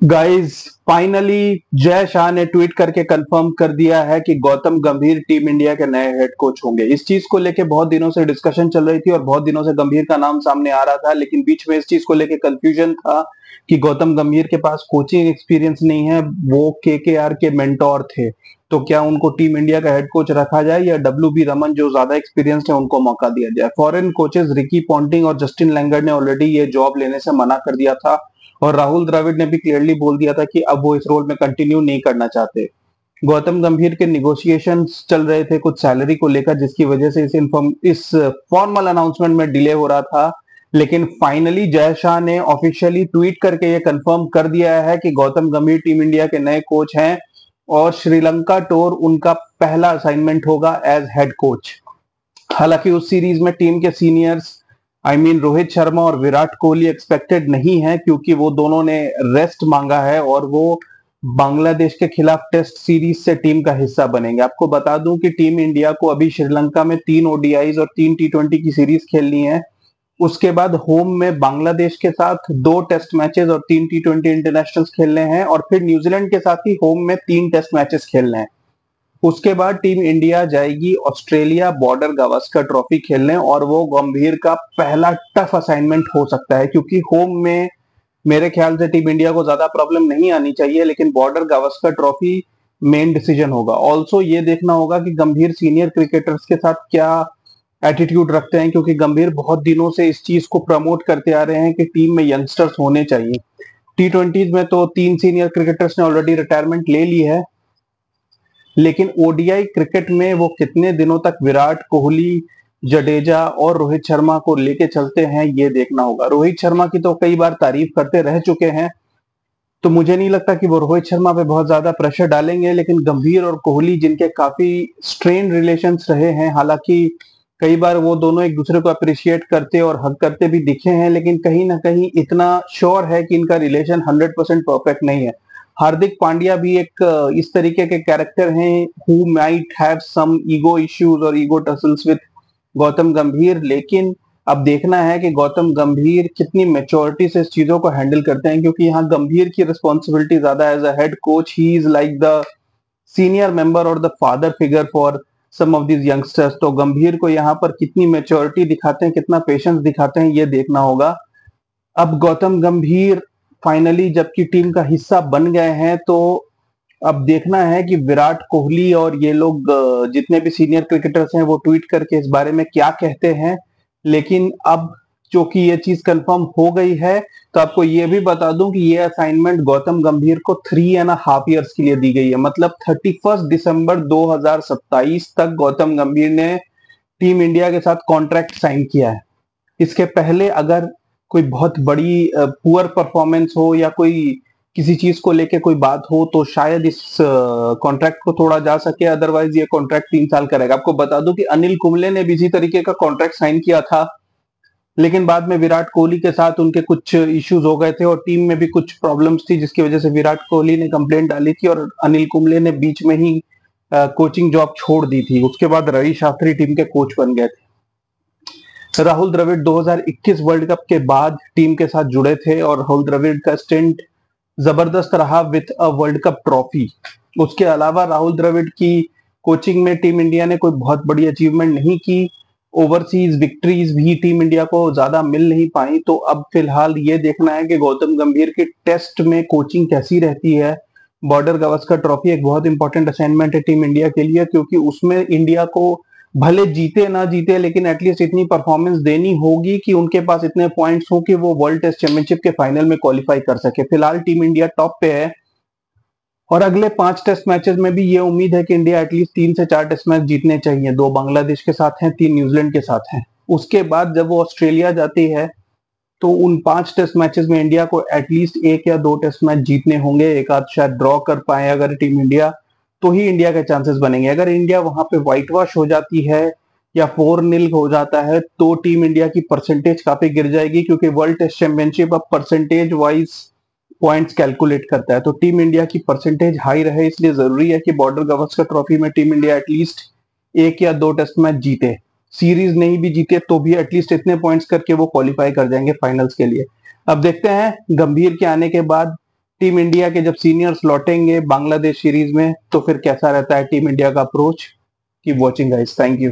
Guys, finally Jay Shah ने tweet करके confirm कर दिया है कि गौतम गंभीर टीम इंडिया के नए हेड कोच होंगे। इस चीज को लेके बहुत दिनों से डिस्कशन चल रही थी और बहुत दिनों से गंभीर का नाम सामने आ रहा था, लेकिन बीच में इस चीज को लेके कंफ्यूजन था कि गौतम गंभीर के पास कोचिंग एक्सपीरियंस नहीं है। वो केकेआर के मेंटोर थे, तो क्या उनको टीम इंडिया का हेड कोच रखा जाए या डब्ल्यू बी रमन जो ज्यादा एक्सपीरियंस्ड है उनको मौका दिया जाए। फॉरेन कोचेस रिकी पॉन्टिंग और जस्टिन लैंगर्ड ने ऑलरेडी ये जॉब लेने से मना कर दिया था और राहुल द्रविड़ ने भी क्लियरली बोल दिया था कि अब वो इस रोल में कंटिन्यू नहीं करना चाहते। गौतम गंभीर के निगोशिएशंस चल रहे थे कुछ सैलरी को लेकर, जिसकी वजह से इस फॉर्मल अनाउंसमेंट में डिले हो रहा था। लेकिन फाइनली जय शाह ने ऑफिशियली ट्वीट करके ये कंफर्म कर दिया है कि गौतम गंभीर टीम इंडिया के नए कोच हैं और श्रीलंका टूर उनका पहला असाइनमेंट होगा एज हेड कोच। हालांकि उस सीरीज में टीम के सीनियर्स रोहित शर्मा और विराट कोहली एक्सपेक्टेड नहीं है, क्योंकि वो दोनों ने रेस्ट मांगा है और वो बांग्लादेश के खिलाफ टेस्ट सीरीज से टीम का हिस्सा बनेंगे। आपको बता दूं कि टीम इंडिया को अभी श्रीलंका में 3 ओडीआईज और 3 T20 की सीरीज खेलनी है। उसके बाद होम में बांग्लादेश के साथ 2 टेस्ट मैचेस और 3 T20 इंटरनेशनल खेलने हैं और फिर न्यूजीलैंड के साथ ही होम में 3 टेस्ट मैचेस खेलने हैं। उसके बाद टीम इंडिया जाएगी ऑस्ट्रेलिया बॉर्डर गावस्कर ट्रॉफी खेलने और वो गंभीर का पहला टफ असाइनमेंट हो सकता है, क्योंकि होम में मेरे ख्याल से टीम इंडिया को ज्यादा प्रॉब्लम नहीं आनी चाहिए, लेकिन border Gavaskar trophy main decision होगा। ऑल्सो ये देखना होगा कि गंभीर सीनियर क्रिकेटर्स के साथ क्या एटीट्यूड रखते हैं, क्योंकि गंभीर बहुत दिनों से इस चीज को प्रमोट करते आ रहे हैं कि टीम में यंगस्टर्स होने चाहिए। T20 में तो 3 सीनियर क्रिकेटर्स ने ऑलरेडी रिटायरमेंट ले ली है, लेकिन ओडीआई क्रिकेट में वो कितने दिनों तक विराट कोहली, जडेजा और रोहित शर्मा को लेके चलते हैं ये देखना होगा। रोहित शर्मा की तो कई बार तारीफ करते रह चुके हैं, तो मुझे नहीं लगता कि वो रोहित शर्मा पे बहुत ज्यादा प्रेशर डालेंगे। लेकिन गंभीर और कोहली जिनके काफी स्ट्रेन रिलेशंस रहे हैं, हालांकि कई बार वो दोनों एक दूसरे को अप्रिशिएट करते और हक करते भी दिखे हैं, लेकिन कहीं ना कहीं इतना श्योर है कि इनका रिलेशन 100% परफेक्ट नहीं है। हार्दिक पांड्या भी एक इस तरीके के कैरेक्टर हैं who might have some ego issues और ego tussles with Gautam Gambhir. लेकिन अब देखना है कि गौतम गंभीर कितनी मेच्योरिटी से इस चीजों को हैंडल करते हैं, क्योंकि यहाँ गंभीर की रिस्पॉन्सिबिलिटी ज्यादा as a head coach. He is like the senior member और the father figure for some of these youngsters. तो गंभीर को यहाँ पर कितनी मेच्योरिटी दिखाते हैं, कितना पेशेंस दिखाते हैं, ये देखना होगा। अब गौतम गंभीर फाइनली जबकि टीम का हिस्सा बन गए हैं, तो अब देखना है कि विराट कोहली और ये लोग जितने भी सीनियर क्रिकेटर्स हैं वो ट्वीट करके इस बारे में क्या कहते हैं। लेकिन अब चूंकि ये चीज कंफर्म हो गई है, तो आपको ये भी बता दूं कि ये असाइनमेंट गौतम गंभीर को 3.5 years के लिए दी गई है। मतलब 31 दिसंबर 2027 तक गौतम गंभीर ने टीम इंडिया के साथ कॉन्ट्रैक्ट साइन किया है। इसके पहले अगर कोई बहुत बड़ी पुअर परफॉर्मेंस हो या कोई किसी चीज को लेके कोई बात हो, तो शायद इस कॉन्ट्रैक्ट को तोड़ा जा सके, अदरवाइज ये कॉन्ट्रैक्ट 3 साल का रहेगा। आपको बता दूं कि अनिल कुंबले ने भी इसी तरीके का कॉन्ट्रैक्ट साइन किया था, लेकिन बाद में विराट कोहली के साथ उनके कुछ इश्यूज हो गए थे और टीम में भी कुछ प्रॉब्लम्स थी, जिसकी वजह से विराट कोहली ने कंप्लेंट डाली थी और अनिल कुंबले ने बीच में ही कोचिंग जॉब छोड़ दी थी। उसके बाद रवि शास्त्री टीम के कोच बन गए थे। राहुल द्रविड़ 2021 वर्ल्ड कप के बाद टीम के साथ जुड़े थे और राहुल द्रविड़ का स्टेंट जबरदस्त रहा with a world cup trophy. उसके अलावा राहुल द्रविड़ की कोचिंग में टीम इंडिया ने कोई बहुत बड़ी अचीवमेंट नहीं की। ओवरसीज विक्ट्रीज भी टीम इंडिया को ज्यादा मिल नहीं पाई। तो अब फिलहाल ये देखना है कि गौतम गंभीर की टेस्ट में कोचिंग कैसी रहती है। बॉर्डर गावस्कर ट्रॉफी एक बहुत इंपॉर्टेंट असाइनमेंट है टीम इंडिया के लिए, क्योंकि उसमें इंडिया को भले जीते ना जीते, लेकिन एटलीस्ट इतनी परफॉर्मेंस देनी होगी कि उनके पास इतने पॉइंट्स हो कि वो वर्ल्ड टेस्ट चैंपियनशिप के फाइनल में क्वालिफाई कर सके। फिलहाल टीम इंडिया टॉप पे है और अगले 5 टेस्ट मैचेस में भी ये उम्मीद है कि इंडिया एटलीस्ट 3 से 4 टेस्ट मैच जीतने चाहिए। 2 बांग्लादेश के साथ हैं, 3 न्यूजीलैंड के साथ हैं। उसके बाद जब वो ऑस्ट्रेलिया जाती है, तो उन 5 टेस्ट मैचेस में इंडिया को एटलीस्ट 1 या 2 टेस्ट मैच जीतने होंगे। एक आध शायद ड्रॉ कर पाए अगर टीम इंडिया, तो ही इंडिया के चांसेस बनेंगे। अगर इंडिया वहां पे व्हाइट वॉश हो जाती है या 4-0 हो जाता है, तो टीम इंडिया की परसेंटेज काफी गिर जाएगी, क्योंकि वर्ल्ड टेस्ट चैंपियनशिप अब परसेंटेज वाइज पॉइंट्स कैलकुलेट करता है। तो टीम इंडिया की परसेंटेज हाई रहे, इसलिए जरूरी है कि बॉर्डर गावस्कर ट्रॉफी में टीम इंडिया एटलीस्ट 1 या 2 टेस्ट मैच जीते। सीरीज नहीं भी जीते तो भी एटलीस्ट इतने पॉइंट्स करके वो क्वालिफाई कर जाएंगे फाइनल्स के लिए। अब देखते हैं गंभीर के आने के बाद टीम इंडिया के जब सीनियर्स लौटेंगे बांग्लादेश सीरीज में तो फिर कैसा रहता है टीम इंडिया का approach. Keep watching guys, thank you.